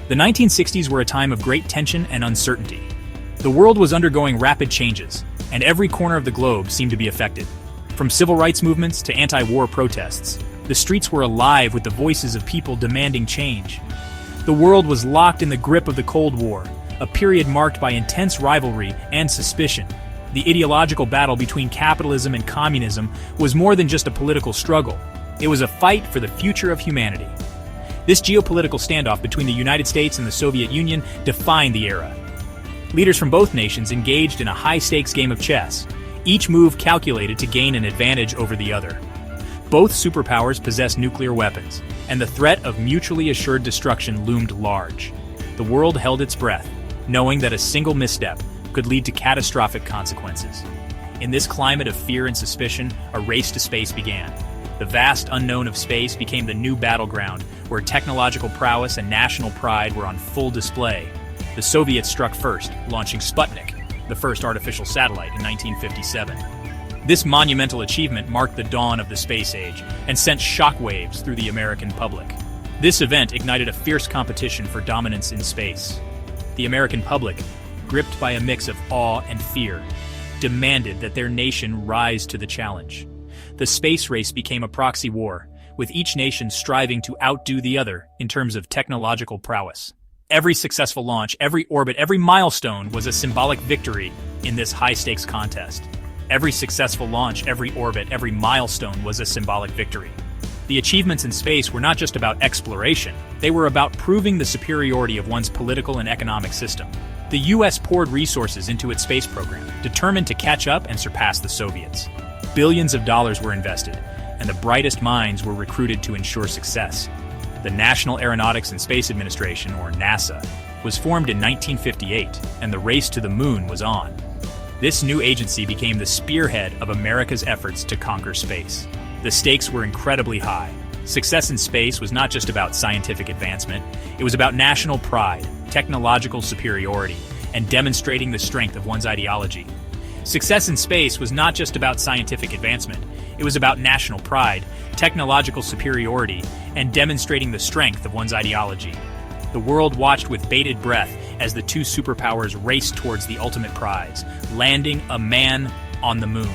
The 1960s were a time of great tension and uncertainty. The world was undergoing rapid changes, and every corner of the globe seemed to be affected. From civil rights movements to anti-war protests, the streets were alive with the voices of people demanding change. The world was locked in the grip of the Cold War, a period marked by intense rivalry and suspicion. The ideological battle between capitalism and communism was more than just a political struggle. It was a fight for the future of humanity. This geopolitical standoff between the United States and the Soviet Union defined the era. Leaders from both nations engaged in a high-stakes game of chess, each move calculated to gain an advantage over the other. Both superpowers possessed nuclear weapons, and the threat of mutually assured destruction loomed large. The world held its breath, knowing that a single misstep could lead to catastrophic consequences. In this climate of fear and suspicion, a race to space began. The vast unknown of space became the new battleground, where technological prowess and national pride were on full display. The Soviets struck first, launching Sputnik, the first artificial satellite, in 1957. This monumental achievement marked the dawn of the space age and sent shockwaves through the American public. This event ignited a fierce competition for dominance in space. The American public, gripped by a mix of awe and fear, demanded that their nation rise to the challenge. The space race became a proxy war, with each nation striving to outdo the other in terms of technological prowess. Every successful launch, every orbit, every milestone was a symbolic victory in this high-stakes contest. Every successful launch, every orbit, every milestone was a symbolic victory. The achievements in space were not just about exploration, they were about proving the superiority of one's political and economic system. The US poured resources into its space program, determined to catch up and surpass the Soviets. Billions of dollars were invested, and the brightest minds were recruited to ensure success. The National Aeronautics and Space Administration, or NASA, was formed in 1958, and the race to the moon was on. This new agency became the spearhead of America's efforts to conquer space. The stakes were incredibly high. Success in space was not just about scientific advancement, it was about national pride, technological superiority, and demonstrating the strength of one's ideology. Success in space was not just about scientific advancement, it was about national pride, technological superiority, and demonstrating the strength of one's ideology. The world watched with bated breath as the two superpowers raced towards the ultimate prize, landing a man on the moon.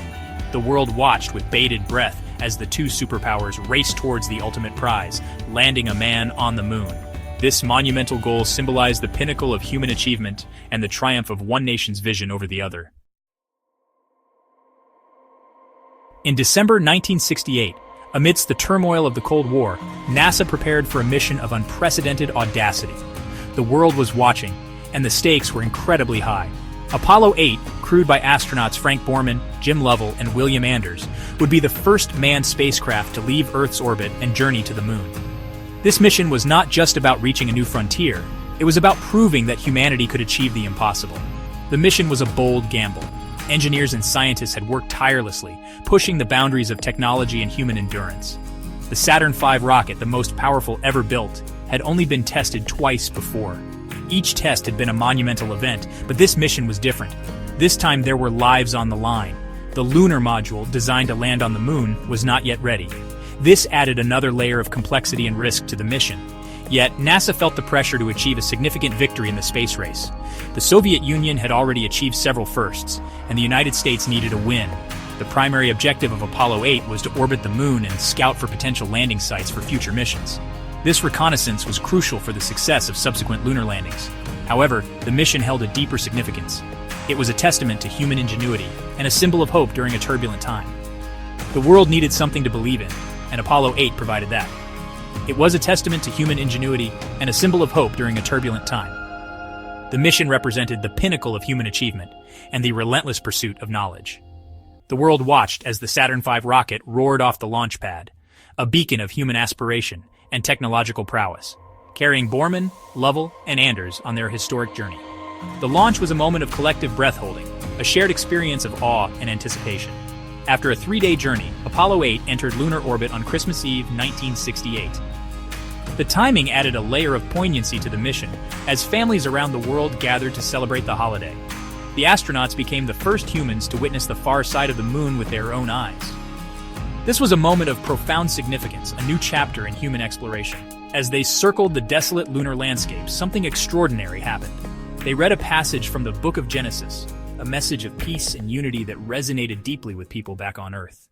The world watched with bated breath as the two superpowers raced towards the ultimate prize, landing a man on the moon. This monumental goal symbolized the pinnacle of human achievement and the triumph of one nation's vision over the other. In December 1968, amidst the turmoil of the Cold War, NASA prepared for a mission of unprecedented audacity. The world was watching, and the stakes were incredibly high. Apollo 8, crewed by astronauts Frank Borman, Jim Lovell, and William Anders, would be the first manned spacecraft to leave Earth's orbit and journey to the moon. This mission was not just about reaching a new frontier, it was about proving that humanity could achieve the impossible. The mission was a bold gamble. Engineers and scientists had worked tirelessly, pushing the boundaries of technology and human endurance. The Saturn V rocket, the most powerful ever built, had only been tested twice before. Each test had been a monumental event, but this mission was different. This time there were lives on the line. The lunar module, designed to land on the moon, was not yet ready. This added another layer of complexity and risk to the mission. Yet, NASA felt the pressure to achieve a significant victory in the space race. The Soviet Union had already achieved several firsts, and the United States needed a win. The primary objective of Apollo 8 was to orbit the moon and scout for potential landing sites for future missions. This reconnaissance was crucial for the success of subsequent lunar landings. However, the mission held a deeper significance. It was a testament to human ingenuity and a symbol of hope during a turbulent time. The world needed something to believe in, and Apollo 8 provided that. It was a testament to human ingenuity and a symbol of hope during a turbulent time. The mission represented the pinnacle of human achievement and the relentless pursuit of knowledge. The world watched as the Saturn V rocket roared off the launch pad, a beacon of human aspiration and technological prowess, carrying Borman, Lovell, and Anders on their historic journey. The launch was a moment of collective breath-holding, a shared experience of awe and anticipation. After a 3-day journey, Apollo 8 entered lunar orbit on Christmas Eve, 1968. The timing added a layer of poignancy to the mission, as families around the world gathered to celebrate the holiday. The astronauts became the first humans to witness the far side of the moon with their own eyes. This was a moment of profound significance, a new chapter in human exploration. As they circled the desolate lunar landscape, something extraordinary happened. They read a passage from the Book of Genesis, a message of peace and unity that resonated deeply with people back on Earth.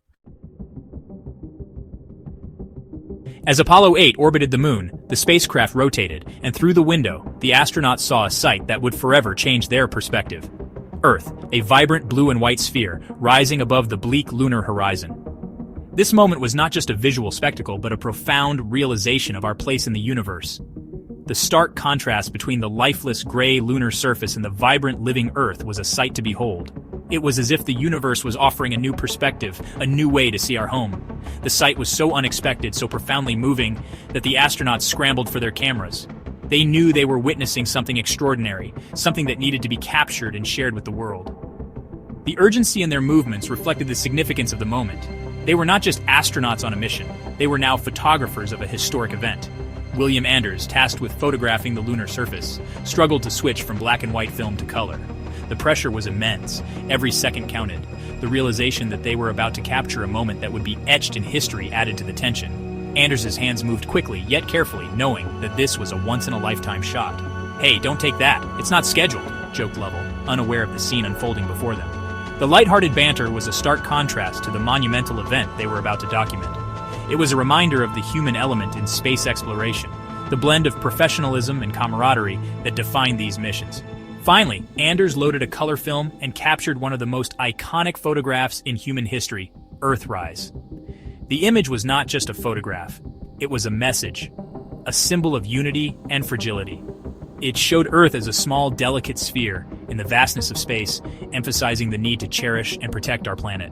As Apollo 8 orbited the moon, the spacecraft rotated, and through the window, the astronauts saw a sight that would forever change their perspective. Earth, a vibrant blue and white sphere, rising above the bleak lunar horizon. This moment was not just a visual spectacle, but a profound realization of our place in the universe. The stark contrast between the lifeless gray lunar surface and the vibrant living Earth was a sight to behold. It was as if the universe was offering a new perspective, a new way to see our home. The sight was so unexpected, so profoundly moving, that the astronauts scrambled for their cameras. They knew they were witnessing something extraordinary, something that needed to be captured and shared with the world. The urgency in their movements reflected the significance of the moment. They were not just astronauts on a mission, they were now photographers of a historic event. William Anders, tasked with photographing the lunar surface, struggled to switch from black and white film to color. The pressure was immense. Every second counted. The realization that they were about to capture a moment that would be etched in history added to the tension. Anders's hands moved quickly, yet carefully, knowing that this was a once-in-a-lifetime shot. "Hey, don't take that. It's not scheduled," joked Lovell, unaware of the scene unfolding before them. The lighthearted banter was a stark contrast to the monumental event they were about to document. It was a reminder of the human element in space exploration, the blend of professionalism and camaraderie that defined these missions. Finally, Anders loaded a color film and captured one of the most iconic photographs in human history, Earthrise. The image was not just a photograph, it was a message, a symbol of unity and fragility. It showed Earth as a small, delicate sphere in the vastness of space, emphasizing the need to cherish and protect our planet.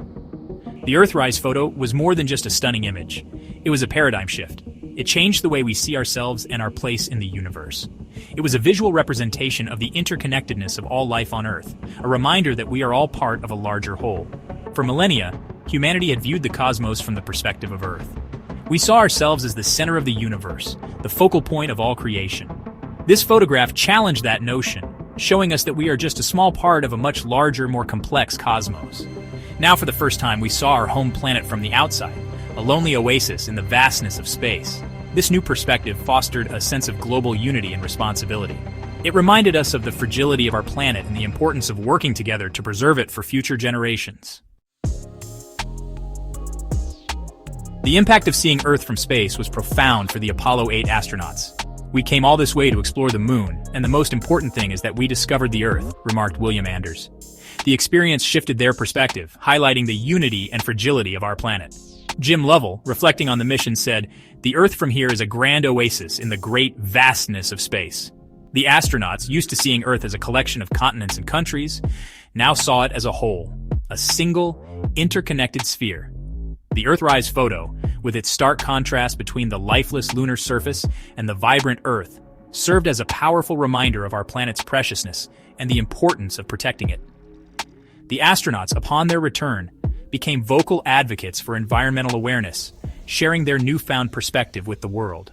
The Earthrise photo was more than just a stunning image. It was a paradigm shift. It changed the way we see ourselves and our place in the universe. It was a visual representation of the interconnectedness of all life on Earth, a reminder that we are all part of a larger whole. For millennia, humanity had viewed the cosmos from the perspective of Earth. We saw ourselves as the center of the universe, the focal point of all creation. This photograph challenged that notion, showing us that we are just a small part of a much larger, more complex cosmos. Now, for the first time, we saw our home planet from the outside, a lonely oasis in the vastness of space. This new perspective fostered a sense of global unity and responsibility. It reminded us of the fragility of our planet and the importance of working together to preserve it for future generations. The impact of seeing Earth from space was profound for the Apollo 8 astronauts. "We came all this way to explore the moon, and the most important thing is that we discovered the Earth," remarked William Anders. The experience shifted their perspective, highlighting the unity and fragility of our planet. Jim Lovell, reflecting on the mission, said, "The Earth from here is a grand oasis in the great vastness of space." The astronauts, used to seeing Earth as a collection of continents and countries, now saw it as a whole, a single, interconnected sphere. The Earthrise photo, with its stark contrast between the lifeless lunar surface and the vibrant Earth, served as a powerful reminder of our planet's preciousness and the importance of protecting it. The astronauts, upon their return, became vocal advocates for environmental awareness, sharing their newfound perspective with the world.